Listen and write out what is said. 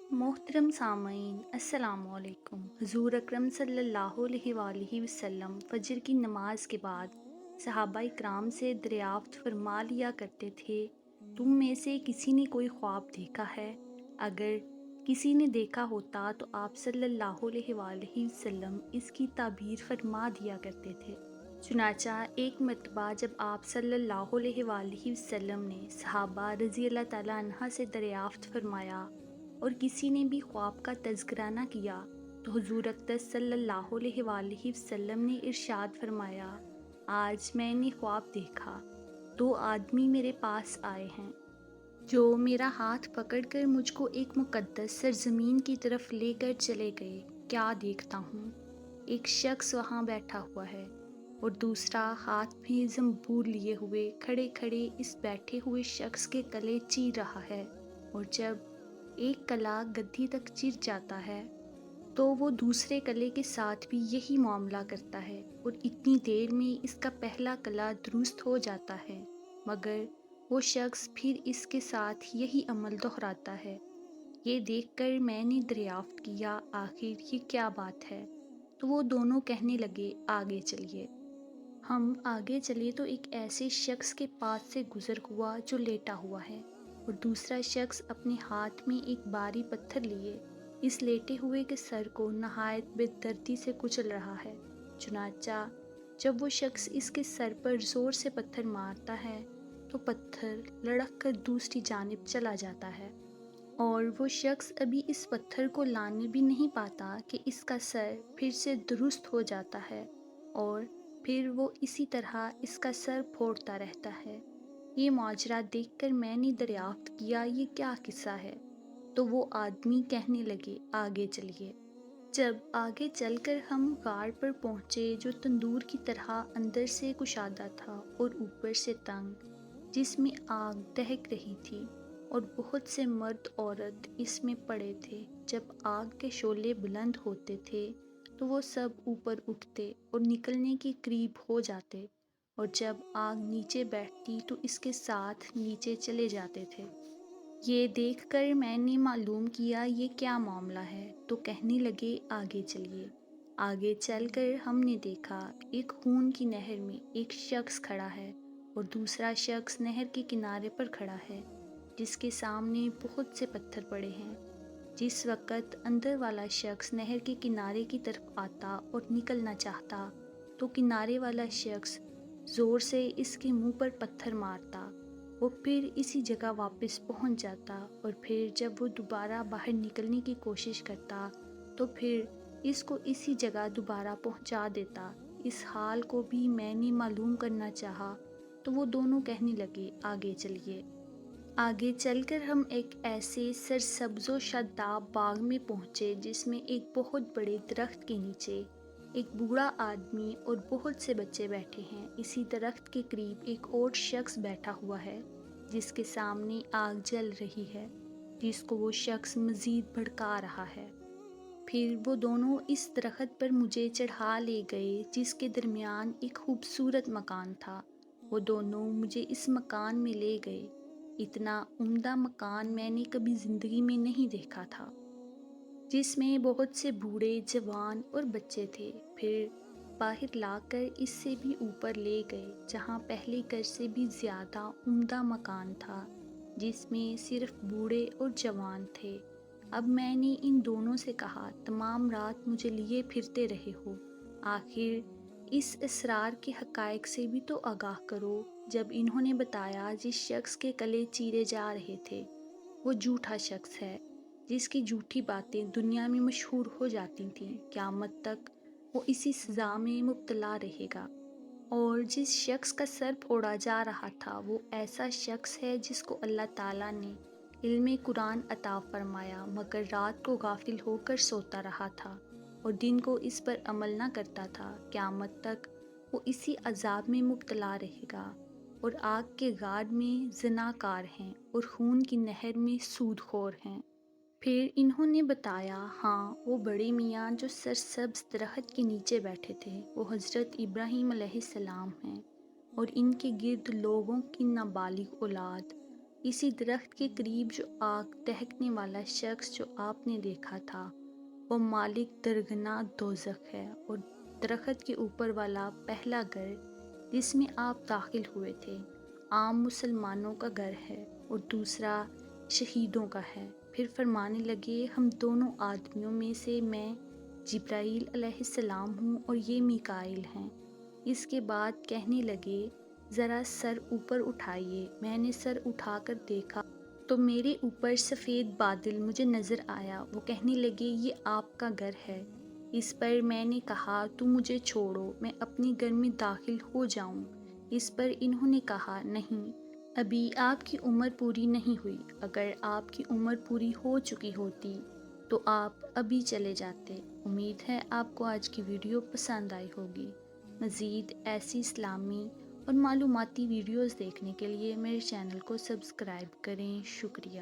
मोहतरम सामईन अस्सलाम वालेकुम। हुज़ूर अकरम सल्लल्लाहु अलैहि वसल्लम फ़जर की नमाज के बाद सहाबा इकराम से दरियाफ़्त फरमा लिया करते थे, तुम में से किसी ने कोई ख्वाब देखा है? अगर किसी ने देखा होता तो आप सल्लल्लाहु अलैहि वसल्लम इसकी ताबीर फरमा दिया करते थे। चुनाचा एक मरतबा जब आप सल्लल्लाहु अलैहि वसल्लम ने सहाबा रज़ी अल्लाह ताला अन्हा से दरियाफ़्त फरमाया और किसी ने भी ख्वाब का तज़किरा न किया, तो हुज़ूर अक़दस सल्लल्लाहु अलैहि वसल्लम ने इरशाद फरमाया, आज मैंने ख्वाब देखा, दो आदमी मेरे पास आए हैं जो मेरा हाथ पकड़कर मुझको एक मुक़द्दस सरज़मीन की तरफ लेकर चले गए। क्या देखता हूँ, एक शख्स वहाँ बैठा हुआ है और दूसरा हाथ में ज़ंबूर लिए हुए खड़े खड़े इस बैठे हुए शख्स के गले चीर रहा है, और जब एक कला गद्दी तक चिर जाता है तो वो दूसरे कले के साथ भी यही मामला करता है और इतनी देर में इसका पहला कला दुरुस्त हो जाता है, मगर वो शख्स फिर इसके साथ यही अमल दोहराता है। ये देखकर मैंने दरियाफ्त किया, आखिर ये क्या बात है? तो वो दोनों कहने लगे, आगे चलिए। हम आगे चले तो एक ऐसे शख्स के पास से गुजर हुआ जो लेटा हुआ है और दूसरा शख्स अपने हाथ में एक भारी पत्थर लिए इस लेटे हुए के सर को नहायत बेदर्दी से कुचल रहा है। चुनाचा जब वो शख्स इसके सर पर जोर से पत्थर मारता है तो पत्थर लड़क कर दूसरी जानिब चला जाता है और वो शख्स अभी इस पत्थर को लाने भी नहीं पाता कि इसका सर फिर से दुरुस्त हो जाता है और फिर वो इसी तरह इसका सर फोड़ता रहता है। ये माजरा देखकर मैंने दरियाफ्त किया, ये क्या किस्सा है? तो वो आदमी कहने लगे, आगे चलिए। जब आगे चलकर हम गाड़ पर पहुँचे जो तंदूर की तरह अंदर से कुशादा था और ऊपर से तंग, जिसमें आग दहक रही थी और बहुत से मर्द औरत इसमें पड़े थे। जब आग के शोले बुलंद होते थे तो वो सब ऊपर उठते और निकलने के करीब हो जाते, और जब आग नीचे बैठती तो इसके साथ नीचे चले जाते थे। ये देखकर मैंने मालूम किया ये क्या मामला है, तो कहने लगे, आगे चलिए। आगे चलकर हमने देखा एक खून की नहर में एक शख्स खड़ा है और दूसरा शख्स नहर के किनारे पर खड़ा है जिसके सामने बहुत से पत्थर पड़े हैं। जिस वक़्त अंदर वाला शख्स नहर के किनारे की तरफ आता और निकलना चाहता तो किनारे वाला शख्स ज़ोर से इसके मुंह पर पत्थर मारता। वो फिर इसी जगह वापस पहुंच जाता और फिर जब वो दोबारा बाहर निकलने की कोशिश करता तो फिर इसको इसी जगह दोबारा पहुंचा देता। इस हाल को भी मैंने मालूम करना चाहा, तो वो दोनों कहने लगे, आगे चलिए। आगे चलकर हम एक ऐसे सरसब्ज़ो शादाब बाग में पहुँचे जिसमें एक बहुत बड़े दरख्त के नीचे एक बूढ़ा आदमी और बहुत से बच्चे बैठे हैं। इसी दरख्त के करीब एक और शख्स बैठा हुआ है जिसके सामने आग जल रही है, जिसको वो शख्स मज़ीद भड़का रहा है। फिर वो दोनों इस दरख्त पर मुझे चढ़ा ले गए जिसके दरमियान एक खूबसूरत मकान था। वो दोनों मुझे इस मकान में ले गए। इतना उम्दा मकान मैंने कभी ज़िंदगी में नहीं देखा था, जिसमें बहुत से बूढ़े, जवान और बच्चे थे। फिर बाहर लाकर इससे भी ऊपर ले गए जहाँ पहले घर से भी ज़्यादा उम्दा मकान था जिसमें सिर्फ बूढ़े और जवान थे। अब मैंने इन दोनों से कहा, तमाम रात मुझे लिए फिरते रहे हो, आखिर इस इसरार के हक़ाइक़ से भी तो आगाह करो। जब इन्होंने बताया जिस शख्स के गले चीरे जा रहे थे वो झूठा शख्स है जिसकी झूठी बातें दुनिया में मशहूर हो जाती थीं, क़यामत तक वो इसी सज़ा में मुब्तला रहेगा। और जिस शख्स का सर फोड़ा जा रहा था वो ऐसा शख्स है जिसको अल्लाह ताला ने इल्मे कुरान अता फरमाया, मगर रात को गाफिल होकर सोता रहा था और दिन को इस पर अमल न करता था। क़यामत तक वो इसी अजाब में मुब्तला रहेगा और आग के गाड़ में ज़नाकार हैं और खून की नहर में सूदखोर हैं। फिर इन्होंने बताया, हाँ, वो बड़े मियाँ जो सरसब्ज़ दरख्त के नीचे बैठे थे वो हज़रत इब्राहीम अलैहिस्सलाम हैं और इनके गिर्द लोगों की नाबालिग औलाद اسی درخت کے قریب جو آگ دہکنے والا شخص جو آپ نے دیکھا تھا وہ مالک درگنا دوزخ ہے، اور درخت کے اوپر والا پہلا گھر جس میں آپ داخل ہوئے تھے عام مسلمانوں کا گھر ہے اور دوسرا شہیدوں کا ہے۔ پھر فرمانے لگے، ہم دونوں آدمیوں میں سے میں جبرائیل علیہ السلام ہوں اور یہ میکائیل ہیں۔ اس کے بعد کہنے لگے، ذرا سر اوپر اٹھائیے۔ میں نے سر اٹھا کر دیکھا تو میرے اوپر سفید بادل مجھے نظر آیا۔ وہ کہنے لگے، یہ آپ کا گھر ہے۔ اس پر میں نے کہا، تو مجھے چھوڑو، میں اپنے گھر میں داخل ہو جاؤں۔ اس پر انہوں نے کہا، نہیں، ابھی آپ کی عمر پوری نہیں ہوئی۔ اگر آپ کی عمر پوری ہو چکی ہوتی تو آپ ابھی چلے جاتے۔ امید ہے آپ کو آج کی ویڈیو پسند آئی ہوگی۔ مزید ایسی اسلامی اور معلوماتی ویڈیوز دیکھنے کے لیے میرے چینل کو سبسکرائب کریں۔ شکریہ۔